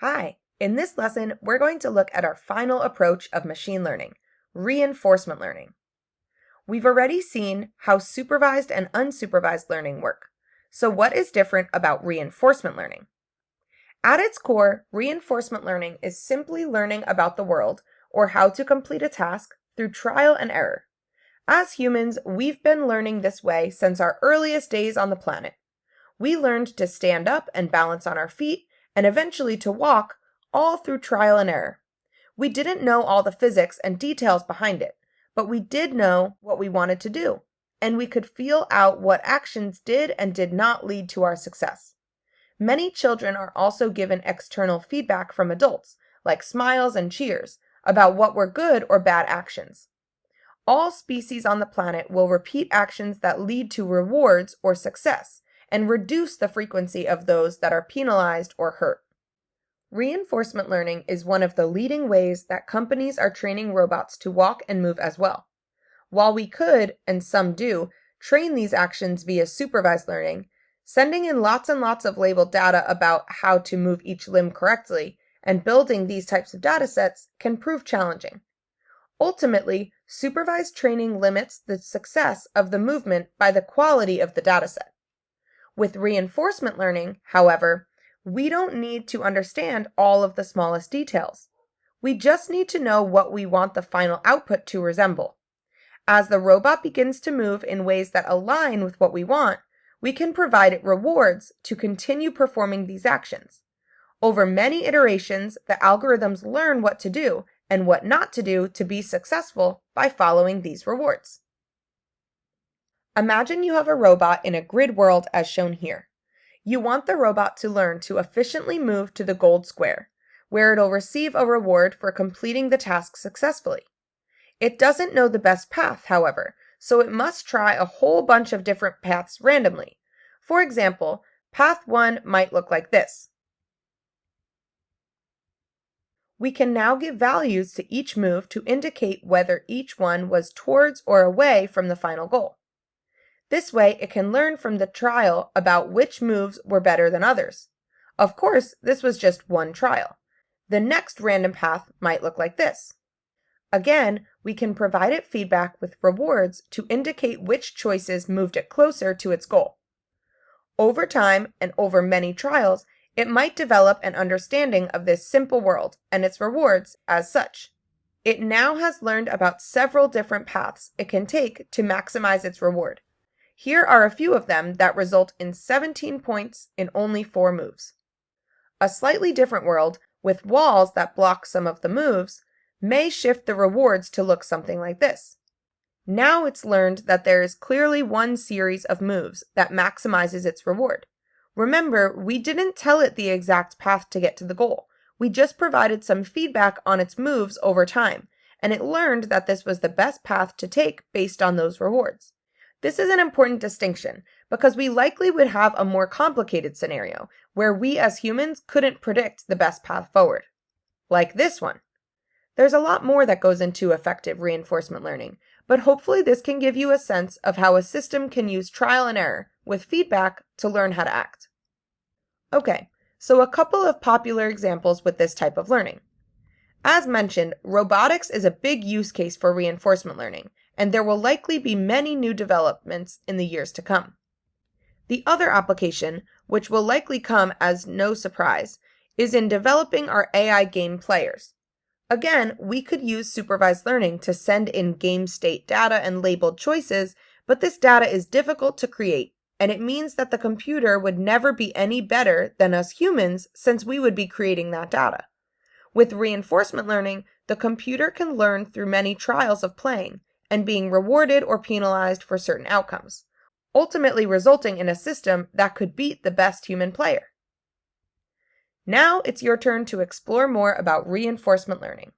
Hi, in this lesson, we're going to look at our final approach of machine learning, reinforcement learning. We've already seen how supervised and unsupervised learning work. So what is different about reinforcement learning? At its core, reinforcement learning is simply learning about the world or how to complete a task through trial and error. As humans, we've been learning this way since our earliest days on the planet. We learned to stand up and balance on our feet, and eventually to walk, all through trial and error. We didn't know all the physics and details behind it, but we did know what we wanted to do, and we could feel out what actions did and did not lead to our success. Many children are also given external feedback from adults, like smiles and cheers, about what were good or bad actions. All species on the planet will repeat actions that lead to rewards or success, and reduce the frequency of those that are penalized or hurt. Reinforcement learning is one of the leading ways that companies are training robots to walk and move as well. While we could, and some do, train these actions via supervised learning, sending in lots and lots of labeled data about how to move each limb correctly and building these types of data sets can prove challenging. Ultimately, supervised training limits the success of the movement by the quality of the dataset. With reinforcement learning, however, we don't need to understand all of the smallest details. We just need to know what we want the final output to resemble. As the robot begins to move in ways that align with what we want, we can provide it rewards to continue performing these actions. Over many iterations, the algorithms learn what to do and what not to do to be successful by following these rewards. Imagine you have a robot in a grid world as shown here. You want the robot to learn to efficiently move to the gold square, where it'll receive a reward for completing the task successfully. It doesn't know the best path, however, so it must try a whole bunch of different paths randomly. For example, path 1 might look like this. We can now give values to each move to indicate whether each one was towards or away from the final goal. This way, it can learn from the trial about which moves were better than others. Of course, this was just one trial. The next random path might look like this. Again, we can provide it feedback with rewards to indicate which choices moved it closer to its goal. Over time and over many trials, it might develop an understanding of this simple world and its rewards as such. It now has learned about several different paths it can take to maximize its reward. Here are a few of them that result in 17 points in only 4 moves. A slightly different world, with walls that block some of the moves, may shift the rewards to look something like this. Now it's learned that there is clearly one series of moves that maximizes its reward. Remember, we didn't tell it the exact path to get to the goal. We just provided some feedback on its moves over time, and it learned that this was the best path to take based on those rewards. This is an important distinction because we likely would have a more complicated scenario where we as humans couldn't predict the best path forward. Like this one. There's a lot more that goes into effective reinforcement learning, but hopefully this can give you a sense of how a system can use trial and error with feedback to learn how to act. Okay, so a couple of popular examples with this type of learning. As mentioned, robotics is a big use case for reinforcement learning, and there will likely be many new developments in the years to come. The other application, which will likely come as no surprise, is in developing our AI game players. Again, we could use supervised learning to send in game state data and labeled choices, but this data is difficult to create, and it means that the computer would never be any better than us humans since we would be creating that data. With reinforcement learning, the computer can learn through many trials of playing and being rewarded or penalized for certain outcomes, ultimately resulting in a system that could beat the best human player. Now it's your turn to explore more about reinforcement learning.